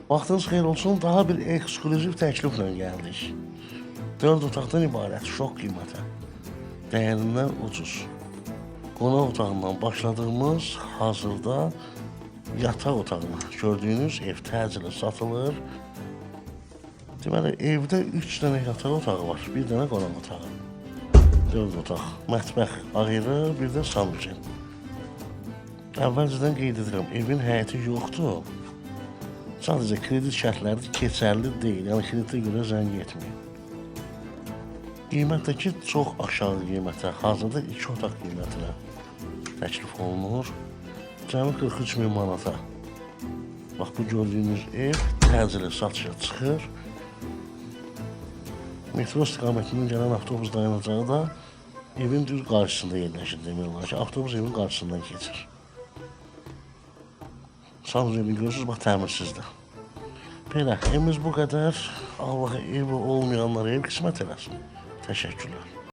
Vaxtınız xeyir olsun, daha bir eksklüziv təkliflə gəldik. 4 otaqdan ibarət şok qiymətə, dəyərindən ucuz. Qonaq otağından başladığımız hazırda yataq otağına gördüyünüz ev təcili satılır. Deməli, evdə 3 dənə yataq otağı var, bir dənə qonaq otağı. 4 otaq, mətbəx ayrı, bir də sanusen. Əvvəlcədən qeyd edirəm, evin həyəti yoxdur. Sadəcə kredit şərtləri keçərli deyil, yəni kreditə görə zəng etməyin. Qiymətdəki çox aşağı qiymətə, hazırda 2 otaq qiymətinə təklif olunur. Cəmi 43 min manata. Bax, bu gördüyünüz ev təcili satışa çıxır. Metro istiqamətindən gələn avtobus dayanacağı da evin düz qarşısında yerləşir demək olar ki, avtobus evin qarşısından keçir. Sanuzeli görürsünüz, bax, təmirsizdir. Belə, evimiz bu qədər. Allaha evi olmayanlara ev qismət eləsin. Təşəkkürlər.